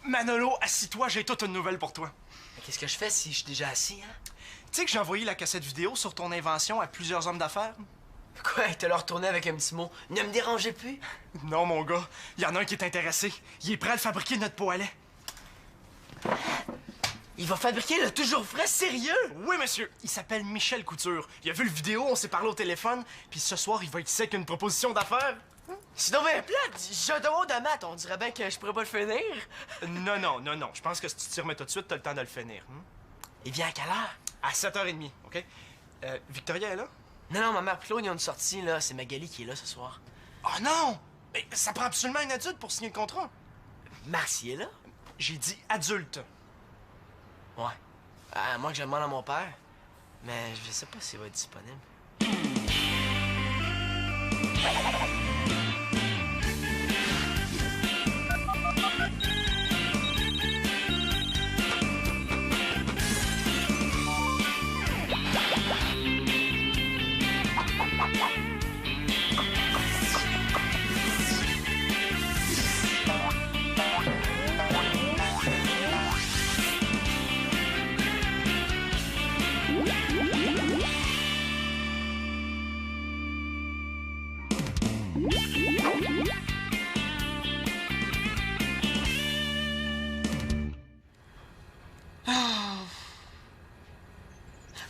Manolo, assis-toi, j'ai toute une nouvelle pour toi. Mais qu'est-ce que je fais si je suis déjà assis, hein? Tu sais que j'ai envoyé la cassette vidéo sur ton invention à plusieurs hommes d'affaires? Quoi, il te l'a retourné avec un petit mot. Ne me dérangez plus? Non, mon gars. Il y en a un qui est intéressé. Il est prêt à le fabriquer, notre pot à lait. Il va fabriquer le toujours frais, sérieux? Oui, monsieur. Il s'appelle Michel Couture. Il a vu le vidéo, on s'est parlé au téléphone, puis ce soir, il va être sec une proposition d'affaires. Sinon, ben plate, j'ai un devoir de maths, on dirait bien que je pourrais pas le finir. Non. Je pense que si tu t'y remets tout de suite, t'as le temps de le finir. Il vient à quelle heure? À 7h30, OK? Victoria est là? Non, ma mère Claude, ils ont une sortie, là. C'est Magali qui est là ce soir. Oh non! Mais ça prend absolument un adulte pour signer le contrat. Marcy est là? J'ai dit adulte. Ouais. À moins que je demande à mon père. Mais je sais pas s'il va être disponible.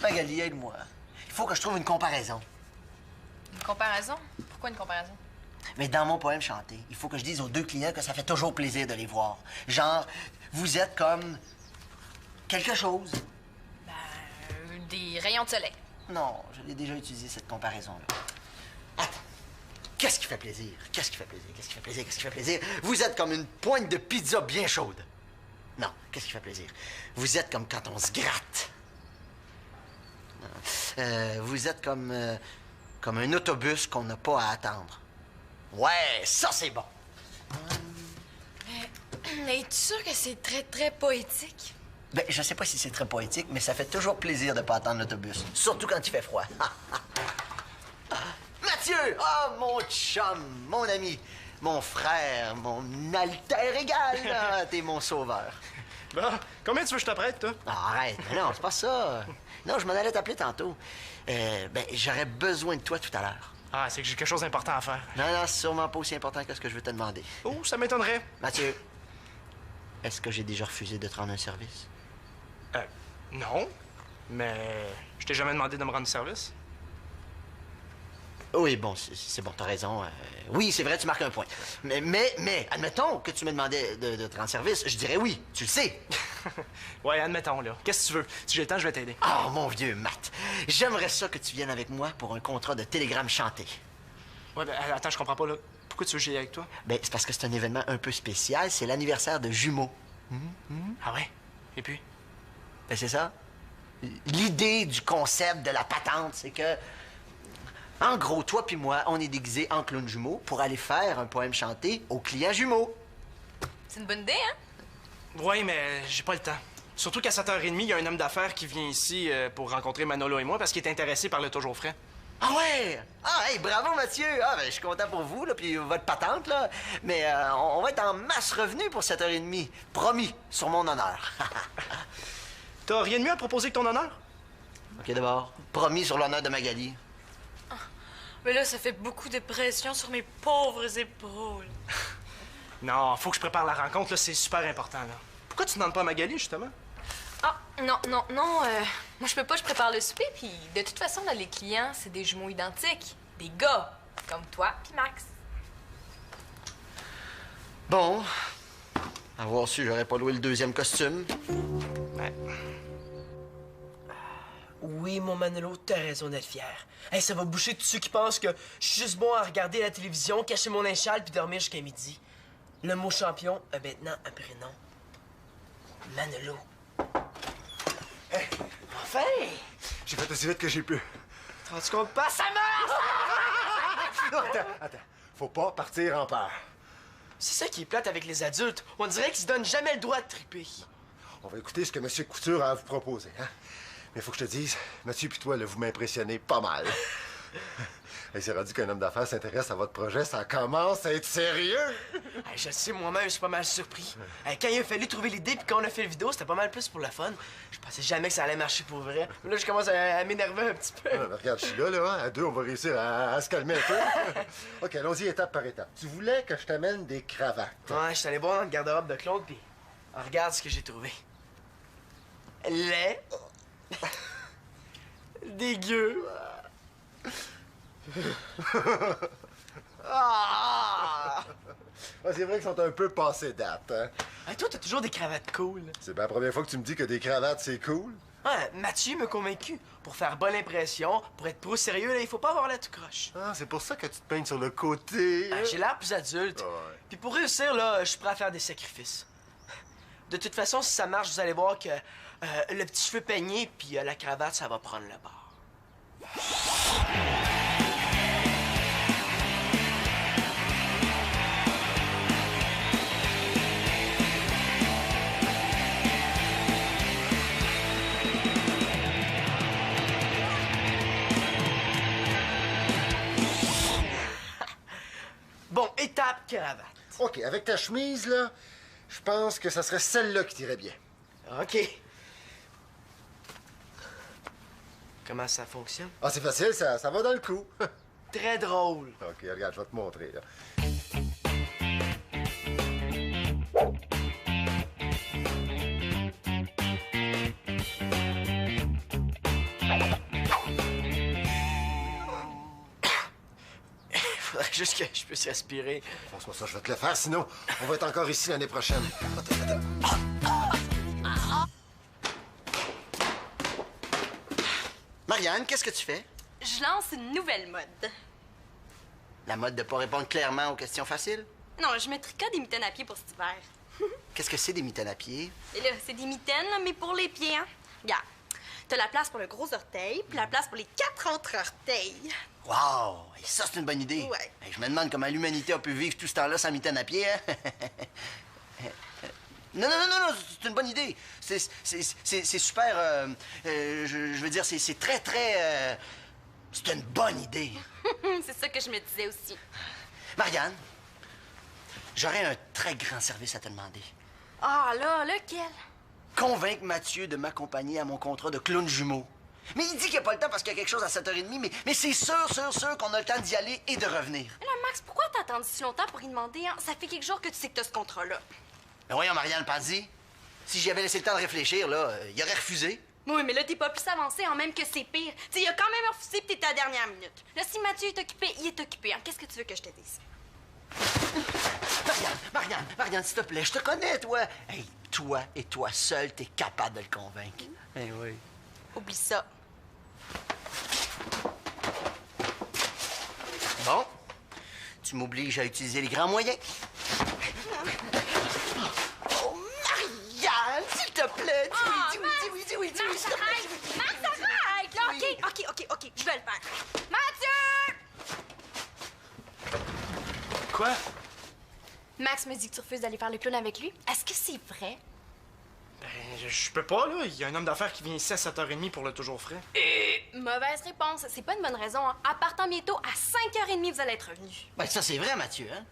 Magali, aide-moi. Il faut que je trouve une comparaison. Une comparaison? Pourquoi une comparaison? Mais dans mon poème chanté, il faut que je dise aux deux clients que ça fait toujours plaisir de les voir. Genre, vous êtes comme... quelque chose. Des rayons de soleil. Non, je l'ai déjà utilisé, cette comparaison-là. Attends. Qu'est-ce qui fait plaisir? Qu'est-ce qui fait plaisir? Qu'est-ce qui fait plaisir? Qu'est-ce qui fait plaisir? Vous êtes comme une pointe de pizza bien chaude. Non, qu'est-ce qui fait plaisir? Vous êtes comme quand on se gratte. Vous êtes comme un autobus qu'on n'a pas à attendre. Ouais, ça c'est bon. Mais es-tu sûr que c'est très, très poétique? Ben, je sais pas si c'est très poétique, mais ça fait toujours plaisir de pas attendre l'autobus. Surtout quand il fait froid. Mathieu! Ah, mon chum, mon ami, mon frère, mon alter égal. Ah, t'es mon sauveur. Bon, combien tu veux que je te prête, toi? Ah, arrête, mais non, c'est pas ça. Non, je m'en allais t'appeler tantôt. Ben, j'aurais besoin de toi tout à l'heure. Ah, c'est que j'ai quelque chose d'important à faire. Non, c'est sûrement pas aussi important que ce que je veux te demander. Oh, ça m'étonnerait. Mathieu, est-ce que j'ai déjà refusé de te rendre un service? Non. Mais je t'ai jamais demandé de me rendre service. Oui, bon, c'est bon, t'as raison. Oui, c'est vrai, tu marques un point. Mais, admettons que tu me demandais de te rendre service, je dirais oui, tu le sais. Ouais, admettons, là. Qu'est-ce que tu veux? Si j'ai le temps, je vais t'aider. Oh, mon vieux Matt, j'aimerais ça que tu viennes avec moi pour un contrat de télégramme chanté. Ouais, ben, attends, je comprends pas, là. Pourquoi tu veux que j'y aille avec toi? Ben, c'est parce que c'est un événement un peu spécial, c'est l'anniversaire de jumeaux. Ah ouais? Et puis? Ben, c'est ça. L'idée du concept de la patente, c'est que... En gros, toi puis moi, on est déguisés en clowns jumeaux pour aller faire un poème chanté aux clients jumeaux. C'est une bonne idée, hein? Ouais, mais j'ai pas le temps. Surtout qu'à 7h30, il y a un homme d'affaires qui vient ici pour rencontrer Manolo et moi parce qu'il est intéressé par le toujours frais. Ah ouais! Ah, hey, bravo, Mathieu! Ah, ben, je suis content pour vous, là, puis votre patente, là. Mais on va être en masse revenu pour 7h30. Promis, sur mon honneur. T'as rien de mieux à proposer que ton honneur? OK, d'abord. Promis sur l'honneur de Magali. Mais là, ça fait beaucoup de pression sur mes pauvres épaules. Non, faut que je prépare la rencontre, là, c'est super important, là. Pourquoi tu ne demandes pas à Magali, justement? Ah, non. Moi, je peux pas, je prépare le souper, puis de toute façon, là, les clients, c'est des jumeaux identiques. Des gars, comme toi puis Max. Bon. Avoir su, j'aurais pas loué le deuxième costume. Ouais. Oui, mon Manolo, t'as raison d'être fier. Hey, ça va boucher tous ceux qui pensent que je suis juste bon à regarder la télévision, cacher mon échelle puis dormir jusqu'à midi. Le mot champion a maintenant un prénom. Manolo. Hey, enfin! J'ai fait aussi vite que j'ai pu. T'en rends-tu compte pas? Ça meurt! Attends. Faut pas partir en peur. C'est ça qui est plate avec les adultes. On dirait qu'ils se donnent jamais le droit de triper. On va écouter ce que M. Couture a à vous proposer, hein? Mais faut que je te dise, Mathieu puis toi, là, vous m'impressionnez pas mal. Hey, c'est rendu qu'un homme d'affaires s'intéresse à votre projet, ça commence à être sérieux! Hey, je sais, moi-même, je suis pas mal surpris. Hey, quand il a fallu trouver l'idée puis quand on a fait la vidéo, c'était pas mal plus pour le fun. Je pensais jamais que ça allait marcher pour vrai. Mais là, je commence à m'énerver un petit peu. Ah, ben, regarde, je suis là, hein. À deux, on va réussir à se calmer un peu. OK, allons-y étape par étape. Tu voulais que je t'amène des cravates. Ouais, je suis allé voir dans le garde-robe de Claude puis regarde ce que j'ai trouvé. Lait. Dégueu. Ah! Ah, c'est vrai qu'ils sont un peu passés date, hein? Hey, toi, t'as toujours des cravates cool. C'est bien la première fois que tu me dis que des cravates, c'est cool. Ouais, Mathieu m'a convaincu. Pour faire bonne impression, pour être pro sérieux, là, il faut pas avoir la tout croche. Ah, c'est pour ça que tu te peignes sur le côté. Ah, j'ai l'air plus adulte. Ouais. Puis pour réussir, là, je suis prêt à faire des sacrifices. De toute façon, si ça marche, vous allez voir que le petit cheveu peigné puis la cravate, ça va prendre le bord. Bon, étape cravate. OK, avec ta chemise, là, je pense que ça serait celle-là qui t'irait bien. OK. Comment ça fonctionne? Ah, c'est facile, ça va dans le coup. Très drôle. OK, regarde, je vais te montrer, là. Faudrait juste que je puisse respirer. Fonce-moi ça, je vais te le faire, sinon on va être encore ici l'année prochaine. Marianne, qu'est-ce que tu fais? Je lance une nouvelle mode. La mode de pas répondre clairement aux questions faciles? Non, je me tricote des mitaines à pied pour cet hiver. Qu'est-ce que c'est des mitaines à pied? Et là, c'est des mitaines, là, mais pour les pieds, hein? Regarde, t'as la place pour le gros orteil, puis la place pour les 4 autres orteils. Wow! Et ça, c'est une bonne idée. Ouais. Hey, je me demande comment l'humanité a pu vivre tout ce temps-là sans mitaine à pied, hein? Non, c'est une bonne idée. C'est super, je veux dire, c'est très, très... c'est une bonne idée. C'est ça que je me disais aussi. Marianne, j'aurais un très grand service à te demander. Ah, là, lequel? Convaincre Mathieu de m'accompagner à mon contrat de clown jumeau. Mais il dit qu'il n'y a pas le temps parce qu'il y a quelque chose à 7h30, mais c'est sûr qu'on a le temps d'y aller et de revenir. Mais là, Max, pourquoi t'as attendu si longtemps pour y demander, hein? Ça fait quelques jours que tu sais que t'as ce contrat-là. Mais voyons, Marianne, Pandy, si j'y avais laissé le temps de réfléchir, là, il aurait refusé. Oui, mais là, t'es pas plus avancé, en même que c'est pire. Tu sais, il a quand même refusé pis t'étais à la dernière minute. Là, si Mathieu est occupé, il est occupé, hein? Qu'est-ce que tu veux que je te dise? Marianne, s'il te plaît, je te connais, toi. Hey, toi et toi seul, t'es capable de le convaincre. Eh oui. Oublie ça. Bon, tu m'obliges à utiliser les grands moyens. Oh, Marianne, s'il te plaît, dis oui, Max, s'il te plaît. arrête! Max, arrête! Là, OK, je vais le faire. Mathieu! Quoi? Max me dit que tu refuses d'aller faire le clown avec lui. Est-ce que c'est vrai? Ben, je peux pas, là. Il y a un homme d'affaires qui vient ici à 7h30 pour le toujours frais. Mauvaise réponse. C'est pas une bonne raison. Hein. En partant bientôt, à 5h30, vous allez être revenus. Ben, ça, c'est vrai, Mathieu, hein?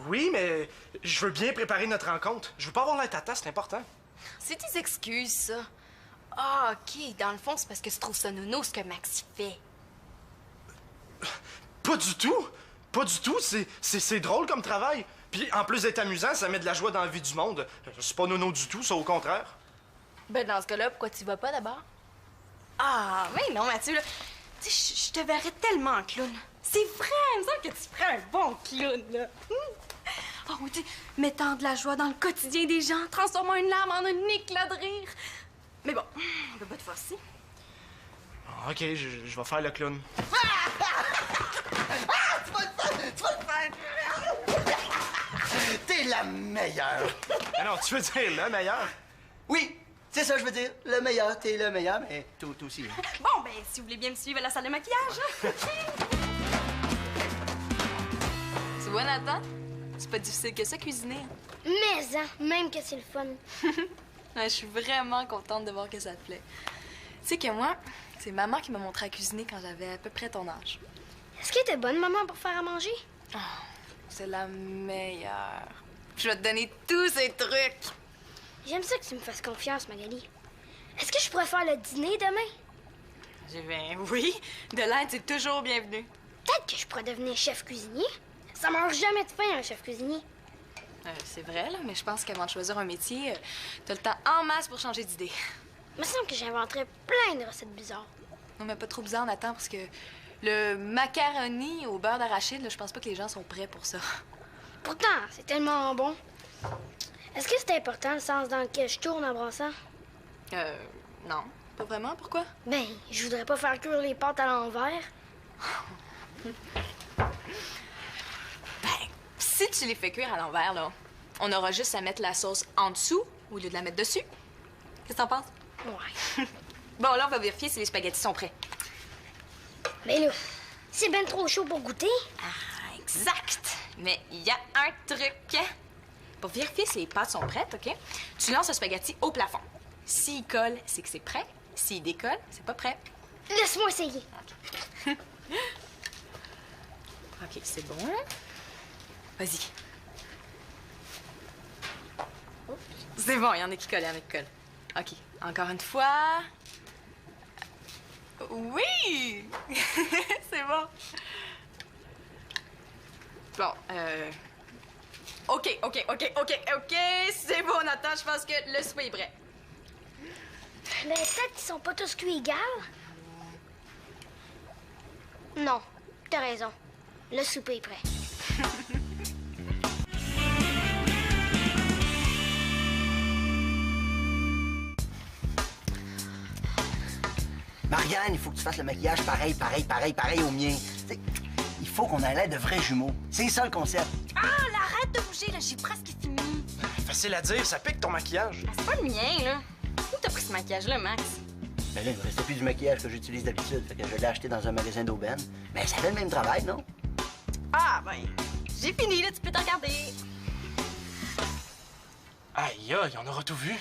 Oui, mais je veux bien préparer notre rencontre. Je veux pas avoir la tata, c'est important. C'est des excuses, ça. Ah, OK. Dans le fond, c'est parce que tu trouves ça nono ce que Max y fait. Pas du tout! Pas du tout, c'est drôle comme travail. Puis en plus d'être amusant, ça met de la joie dans la vie du monde. C'est pas nono du tout, ça au contraire. Ben, dans ce cas-là, pourquoi tu vas pas d'abord? Ah, mais non, Mathieu, là. Tu sais, je te verrais tellement en clown. C'est vrai, il me semble que tu ferais un bon clown, là. Oh, tu sais, mettant de la joie dans le quotidien des gens, transformant une larme en un éclat de rire. Mais bon, on peut pas te forcer. Ok, je vais faire le clown. Tu vas le faire! T'es la meilleure! Ah non, tu veux dire le meilleur? Oui, c'est ça, je veux dire. Le meilleur, t'es le meilleur, mais toi aussi. Hein. Bon, ben, si vous voulez bien me suivre à la salle de maquillage. Tu vois, Nathan? C'est pas difficile que ça, cuisiner. Mais, hein, même que c'est le fun. Ouais, je suis vraiment contente de voir que ça te plaît. Tu sais que moi, c'est maman qui m'a montré à cuisiner quand j'avais à peu près ton âge. Est-ce qu'elle était bonne, maman, pour faire à manger? C'est la meilleure. Je vais te donner tous ces trucs. J'aime ça que tu me fasses confiance, Magali. Est-ce que je pourrais faire le dîner demain? Oui, de l'aide, c'est toujours bienvenu. Peut-être que je pourrais devenir chef cuisinier. Ça meurt jamais de faim, un chef cuisinier. C'est vrai, là, mais je pense qu'avant de choisir un métier, t'as le temps en masse pour changer d'idée. Il me semble que j'inventerais plein de recettes bizarres. Non, mais pas trop bizarre, Nathan, parce que le macaroni au beurre d'arachide, là, je pense pas que les gens sont prêts pour ça. Pourtant, c'est tellement bon. Est-ce que c'est important le sens dans lequel je tourne en brassant? Non, pas vraiment. Pourquoi? Ben, je voudrais pas faire cuire les pâtes à l'envers. Ben, si tu les fais cuire à l'envers, là, on aura juste à mettre la sauce en dessous au lieu de la mettre dessus. Qu'est-ce que t'en penses? Ouais. Bon, là, on va vérifier si les spaghettis sont prêts. Mais là, c'est ben trop chaud pour goûter. Ah, exact! Mais il y a un truc. Pour vérifier si les pâtes sont prêtes, OK? Tu lances le spaghetti au plafond. S'il colle, c'est que c'est prêt. S'il décolle, c'est pas prêt. Laisse-moi essayer. OK, c'est bon. Vas-y. C'est bon, il y en a qui collent, il y en a qui collent. OK, encore une fois. Oui! C'est bon. Bon, OK. C'est bon, Nathan, je pense que le souper est prêt. Mais peut-être qu'ils sont pas tous cuits égales. Non, t'as raison. Le souper est prêt. Marianne, il faut que tu fasses le maquillage pareil au mien. T'sais, il faut qu'on ait l'air de vrais jumeaux. C'est ça le concept. Ah, là, arrête de bouger, là, j'ai presque fini. Facile à dire, ça pique ton maquillage. Ah, c'est pas le mien, là. Où t'as pris ce maquillage-là, Max? Ben là, il me restait plus du maquillage que j'utilise d'habitude, fait que je l'ai acheté dans un magasin d'aubaine. Mais ça fait le même travail, non? Ah, ben, j'ai fini, là, tu peux te regarder. Aïe, aïe, on aura tout vu.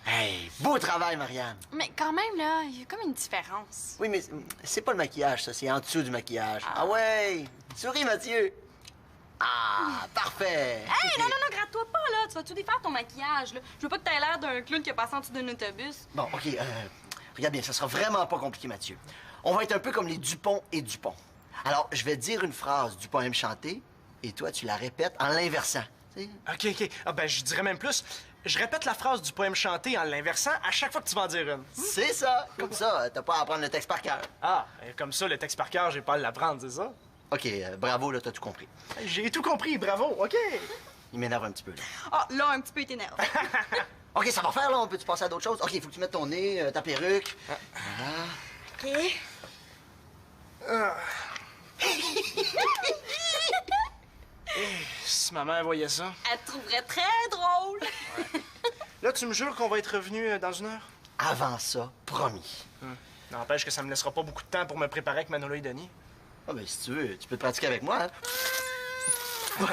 Hey, beau travail, Marianne. Mais quand même, là, il y a comme une différence. Oui, mais c'est pas le maquillage, ça, c'est en dessous du maquillage. Ah ouais! Souris, Mathieu! Ah, parfait! Hey, non, gratte-toi pas, là. Tu vas-tu défaire ton maquillage, là? Je veux pas que t'aies l'air d'un clown qui a passé en dessous d'un autobus. Bon, OK, regarde bien, ça sera vraiment pas compliqué, Mathieu. On va être un peu comme les Dupont et Dupont. Alors, je vais dire une phrase, Dupont aime chanter, et toi, tu la répètes en l'inversant. Tu sais? OK. Ah ben, je dirais même plus. Je répète la phrase du poème chanté en l'inversant à chaque fois que tu vas en dire une. C'est ça! Comme ça, t'as pas à apprendre le texte par cœur. Ah, comme ça, le texte par cœur, j'ai pas à l'apprendre, c'est ça? OK, bravo, là, t'as tout compris. J'ai tout compris, bravo, OK. Il m'énerve un petit peu, là. Ah, là, un petit peu, il t'énerve. OK, ça va faire, là. On peut-tu passer à d'autres choses? OK, il faut que tu mettes ton nez, ta perruque. Voilà. OK. Si ma mère voyait ça. Elle te trouverait très drôle. Là, tu me jures qu'on va être revenu dans une heure? Avant ça, promis. N'empêche que ça me laissera pas beaucoup de temps pour me préparer avec Manolo et Denis. Ah, ben, si tu veux, tu peux te pratiquer avec moi, hein?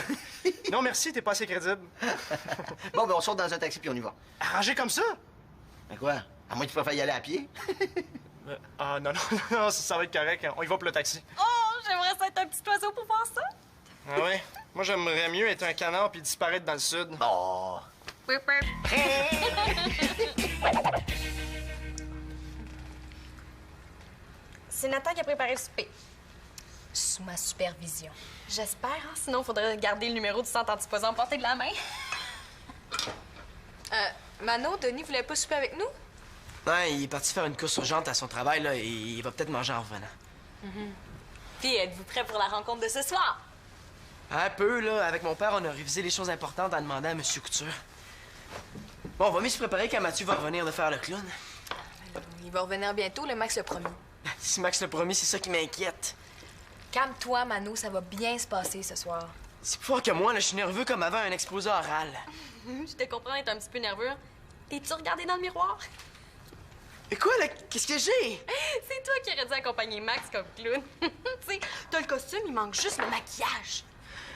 Non, merci, t'es pas assez crédible. Bon, ben, on sort dans un taxi puis on y va. Arrangé comme ça? Ben quoi? À moins que tu préfères y aller à pied? Ah, non, ça va être correct. On y va pour le taxi. Oh, j'aimerais ça être un petit oiseau pour faire ça. Ah ouais? Moi, j'aimerais mieux être un canard puis disparaître dans le sud. Oh! C'est Nathan qui a préparé le souper. Sous ma supervision. J'espère, hein? Sinon, il faudrait garder le numéro du centre antipoison porté de la main. Mano, Denis voulait pas souper avec nous? Ouais, il est parti faire une course urgente à son travail, là, et il va peut-être manger en revenant. Puis, êtes-vous prêts pour la rencontre de ce soir? Un peu, là. Avec mon père, on a révisé les choses importantes à demander à M. Couture. Bon, on va mieux se préparer quand Mathieu va revenir de faire le clown. Il va revenir bientôt, le Max l'a promis. Si Max l'a promis, c'est ça qui m'inquiète. Calme-toi, Mano, ça va bien se passer ce soir. C'est plus fort que moi, là. Je suis nerveux comme avant un exposé oral. Je te comprends d'être un petit peu nerveux. T'es-tu regardé dans le miroir? Et quoi, là? Qu'est-ce que j'ai? C'est toi qui aurais dû accompagner Max comme clown. Tu sais, t'as le costume, il manque juste le maquillage.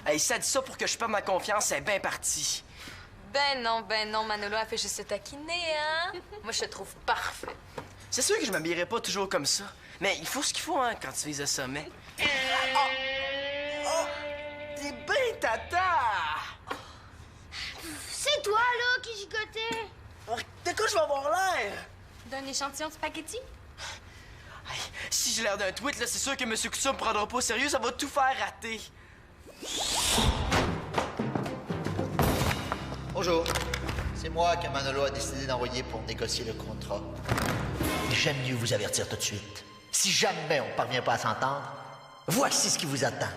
Hey, ça dit ça pour que je perde ma confiance, c'est bien parti. Ben non, Manolo a fait juste se taquiner, hein? Moi, je te trouve parfait. C'est sûr que je m'habillerai pas toujours comme ça. Mais il faut ce qu'il faut, hein, quand tu vises le sommet. Oh! T'es bien tata! C'est toi, là, qui gigotais. De quoi je vais avoir l'air? D'un échantillon de spaghetti? Hey, si j'ai l'air d'un tweet, là, c'est sûr que M. Couture me prendra pas au sérieux, ça va tout faire rater. Bonjour. C'est moi que Manolo a décidé d'envoyer pour négocier le contrat. J'aime mieux vous avertir tout de suite. Si jamais on ne parvient pas à s'entendre, voici ce qui vous attend.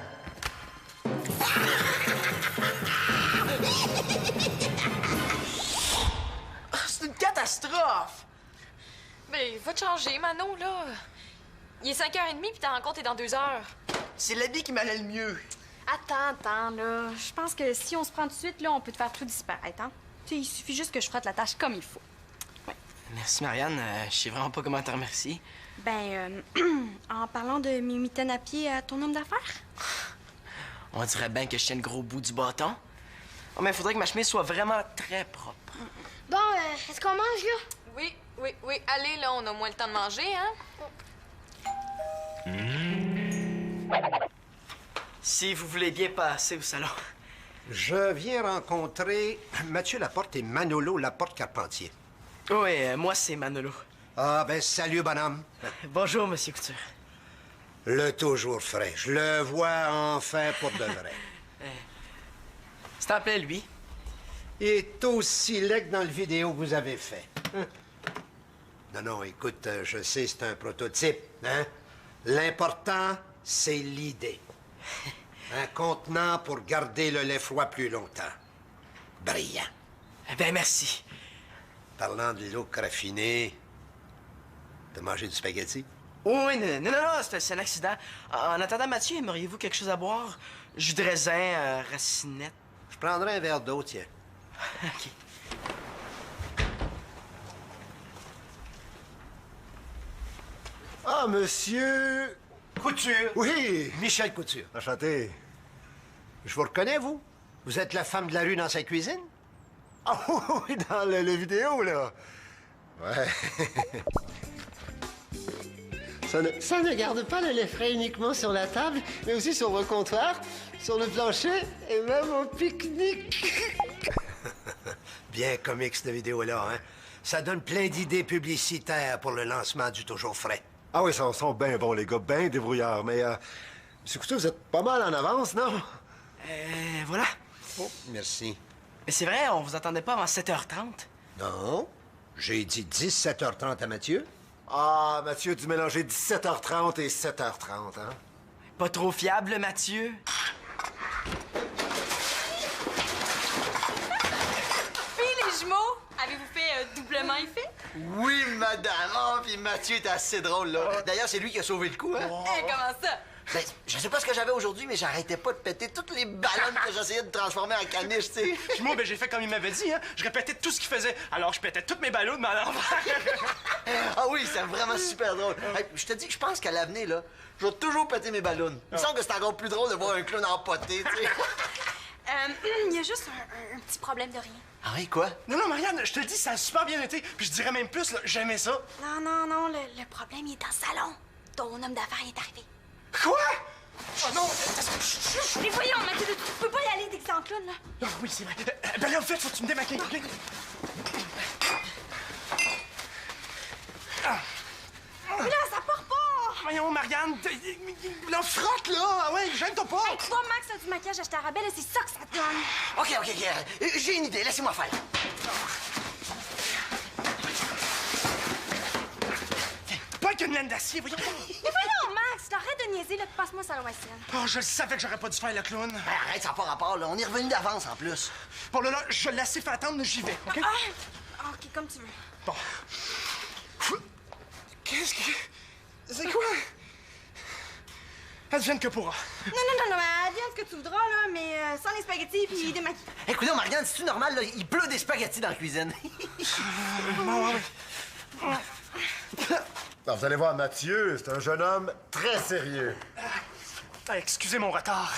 C'est une catastrophe! Ben, va te changer, Mano, là. Il est 5h30 puis ta rencontre est dans 2 heures. C'est l'habit qui m'allait le mieux. Attends, là. Je pense que si on se prend tout de suite, là, on peut te faire tout disparaître, hein? Tu sais, il suffit juste que je frotte la tâche comme il faut. Merci, Marianne. Je sais vraiment pas comment te remercier. Ben, en parlant de mes mitaines à pied à ton homme d'affaires? On dirait bien que je tiens le gros bout du bâton. Oh, mais il faudrait que ma chemise soit vraiment très propre. Bon, est-ce qu'on mange, là? Oui. Allez, là, on a moins le temps de manger, hein? Si vous voulez bien passer au salon. Je viens rencontrer Mathieu Laporte et Manolo Laporte-Carpentier. Oui, moi, c'est Manolo. Ah, ben, salut, bonhomme. Bonjour, Monsieur Couture. Le toujours frais. Je le vois enfin pour de vrai. C'est en plein, lui. Il est aussi laid que dans le vidéo que vous avez fait. Non, écoute, je sais, c'est un prototype, hein? L'important, c'est l'idée. Un contenant pour garder le lait froid plus longtemps. Brillant. Ben, merci. Parlant de look raffiné, t'as mangé du spaghetti? Oh, oui, non, c'est un accident. En attendant, Mathieu, aimeriez-vous quelque chose à boire? Jus de raisin, racinette. Je prendrai un verre d'eau, tiens. OK. Ah, monsieur... Couture! Oui! Michel Couture. Enchanté. Je vous reconnais, vous? Vous êtes la femme de la rue dans sa cuisine? Ah oui, dans le vidéo, là. Ouais. Ça ne garde pas le lait frais uniquement sur la table, mais aussi sur vos comptoirs, sur le plancher et même au pique-nique. Bien comique, cette vidéo-là, hein? Ça donne plein d'idées publicitaires pour le lancement du Toujours frais. Ah oui, ils sont bien bons, les gars, bien débrouillards. Mais, monsieur Couture, vous êtes pas mal en avance, non? Voilà. Oh, merci. Mais c'est vrai, on vous attendait pas avant 7h30. Non, j'ai dit 17h30 à Mathieu. Ah, Mathieu a dû mélanger 17h30 et 7h30, hein? Pas trop fiable, Mathieu. Puis les jumeaux, avez-vous fait doublement effet? Oui, madame. Oh, puis Mathieu est assez drôle, là. D'ailleurs, c'est lui qui a sauvé le coup, hein? Comment ça? Ben, je sais pas ce que j'avais aujourd'hui, mais j'arrêtais pas de péter toutes les ballons que j'essayais de transformer en caniche, tu sais. Puis moi, ben, j'ai fait comme il m'avait dit, hein. Je répétais tout ce qu'il faisait. Alors, je pétais toutes mes ballons de à l'envers. Ah oui, c'est vraiment super drôle. Hey, je te dis que je pense qu'à l'avenir, là, je vais toujours péter mes ballons. Il me semble que c'est encore plus drôle de voir un clown empoté, tu sais. Il y a juste un petit problème de rien. Ah oui, quoi? Non, Marianne, je te le dis, ça a super bien été. Puis je dirais même plus, là, j'aimais ça. Non, le problème, il est dans le salon. Ton homme d'affaires est arrivé. Quoi? Oh non! Mais voyons, Mathieu, tu peux pas y aller d'exemple, là. Ah oui, c'est vrai. Ben là, en fait, faut que tu me démaquilles, OK? Mais là, ça part pas! Voyons, Marianne, là, frotte, là! Ah ouais, gêne-toi pas! Hey, toi, Max, t'as du maquillage acheté à rabais, là, c'est ça que ça te donne. OK. J'ai une idée, laissez-moi faire. Pas qu'une laine d'acier, voyons! Mais voyons, Max, arrête de niaiser, là, passe-moi ça à l'Oisienne. Oh, je savais que j'aurais pas dû faire le clown. Ben, arrête, ça n'a pas rapport, là. On est revenu d'avance, en plus. Bon, là, je l'ai assez fait attendre, j'y vais, OK? OK, comme tu veux. Bon. Qu'est-ce que... C'est quoi? Advienne que pourra. Non, mais advienne ce que tu voudras, là, mais sans les spaghettis puis des maquis. Écoutez, Marianne, c'est-tu normal, là? Il pleut des spaghettis dans la cuisine. Alors, vous allez voir, Mathieu, c'est un jeune homme très sérieux. Excusez mon retard.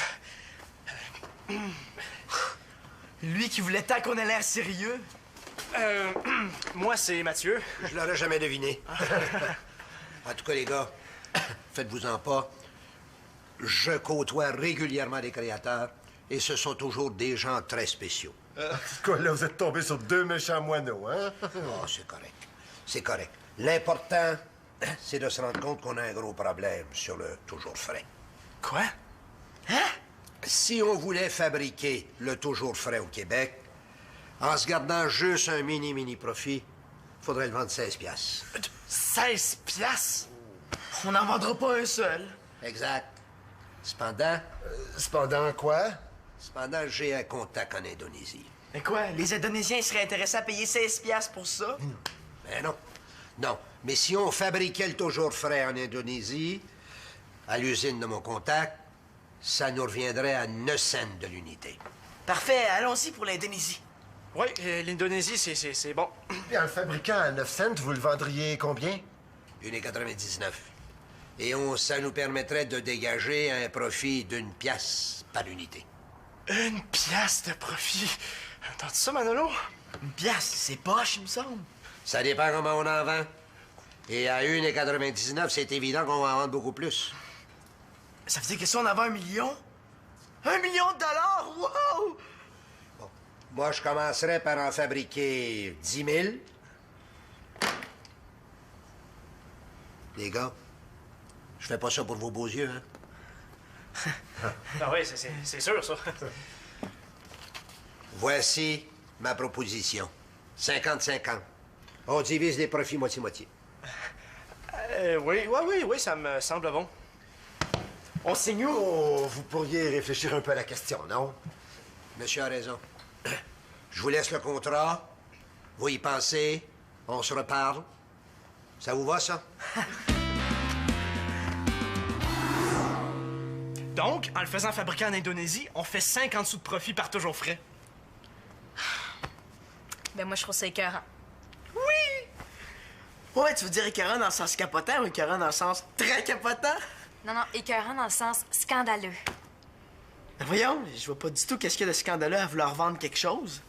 Lui qui voulait tant qu'on ait l'air sérieux. Moi, c'est Mathieu. Je l'aurais jamais deviné. En tout cas, les gars, faites-vous-en pas. Je côtoie régulièrement des créateurs Et ce sont toujours des gens très spéciaux. Quoi, là, vous êtes tombé sur 2 méchants moineaux, hein? Oh, c'est correct. C'est correct. L'important, c'est de se rendre compte qu'on a un gros problème sur le toujours frais. Quoi? Si on voulait fabriquer le toujours frais au Québec, en se gardant juste un mini profit, faudrait le vendre 16 piastres. 16 piastres? On n'en vendra pas un seul. Exact. Cependant, Cependant, quoi? j'ai un contact en Indonésie. Mais quoi, les Indonésiens seraient intéressés à payer 16 piastres pour ça? Ben non. Non. Mais si on fabriquait le toujours frais en Indonésie, à l'usine de mon contact, ça nous reviendrait à 9 cents de l'unité. Parfait, allons-y pour l'Indonésie. Oui, l'Indonésie, c'est bon. Puis en le fabriquant à 9 cents, vous le vendriez combien? 1,99. Et ça nous permettrait de dégager un profit d'1 piastre par unité. 1 piastre de profit. Entends-tu ça, Manolo? Une piastre, c'est poche, il me semble. Ça dépend comment on en vend. Et à 1,99, c'est évident qu'on va en vendre beaucoup plus. Ça veut dire que si on avait 1 million? 1 million de dollars? Wow! Bon. Moi, je commencerais par en fabriquer 10 000. Les gars, je fais pas ça pour vos beaux yeux, hein? Ah oui, c'est sûr, ça. Voici ma proposition. 50-50. On divise les profits moitié-moitié. Oui, ça me semble bon. On signe où? Oh, vous pourriez réfléchir un peu à la question, non? Monsieur a raison. Je vous laisse le contrat. Vous y pensez. On se reparle. Ça vous va, ça? Donc, en le faisant fabriquer en Indonésie, on fait 50 sous de profit par toujours frais. Ben moi, je trouve ça écœurant. Ouais, tu veux dire écœurant dans le sens capotant ou écœurant dans le sens très capotant? Non, écœurant dans le sens scandaleux. Ben voyons, je vois pas du tout qu'est-ce qu'il y a de scandaleux à vouloir vendre quelque chose.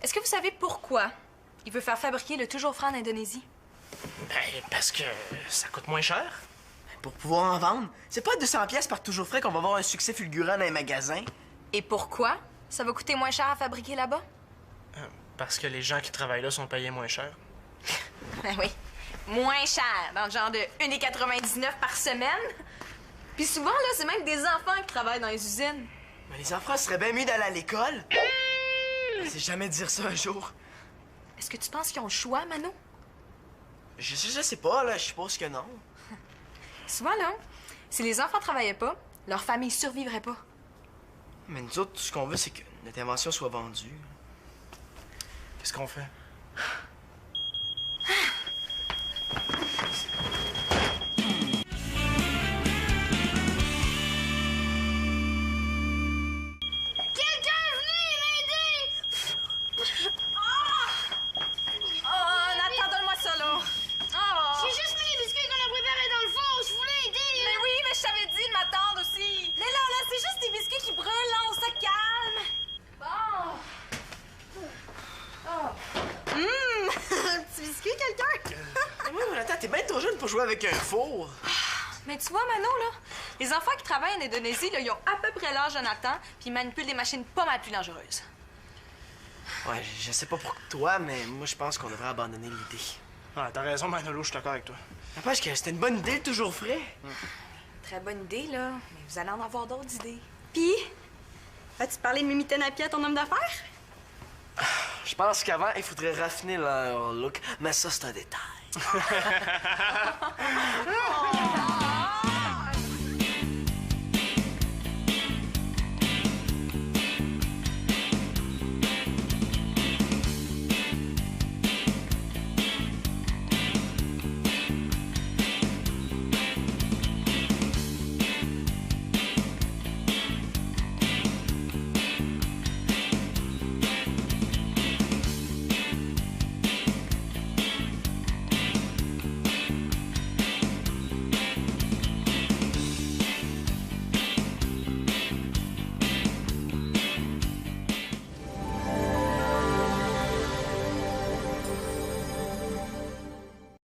Est-ce que vous savez pourquoi il veut faire fabriquer le toujours frais en Indonésie? Ben, parce que ça coûte moins cher. Pour pouvoir en vendre. C'est pas 200 pièces par toujours frais qu'on va avoir un succès fulgurant dans les magasins. Et pourquoi ça va coûter moins cher à fabriquer là-bas? Parce que les gens qui travaillent là sont payés moins cher. Ben oui, moins cher, dans le genre de 1,99 par semaine. Puis souvent, là, c'est même des enfants qui travaillent dans les usines. Mais les enfants seraient bien mieux d'aller à l'école. C'est jamais dire ça un jour. Est-ce que tu penses qu'ils ont le choix, Mano? Je sais pas, là, je suppose que non. Souvent, là, si les enfants travaillaient pas, leur famille survivrait pas. Mais nous autres, tout ce qu'on veut, c'est que notre invention soit vendue. Qu'est-ce qu'on fait? T'es bien trop jeune pour jouer avec un four. Mais tu vois, Mano, là, les enfants qui travaillent en Indonésie, là, ils ont à peu près l'âge de Nathan, puis ils manipulent des machines pas mal plus dangereuses. Ouais, je sais pas pour toi, mais moi, je pense qu'on devrait abandonner l'idée. Ah, t'as raison, Manolo, je suis d'accord avec toi. N'empêche que c'était une bonne idée, toujours frais. Très bonne idée, là, mais vous allez en avoir d'autres idées. Puis, as-tu parlé de Mimitaine à pied à ton homme d'affaires? Je pense qu'avant, il faudrait raffiner leur look, mais ça, c'est un détail.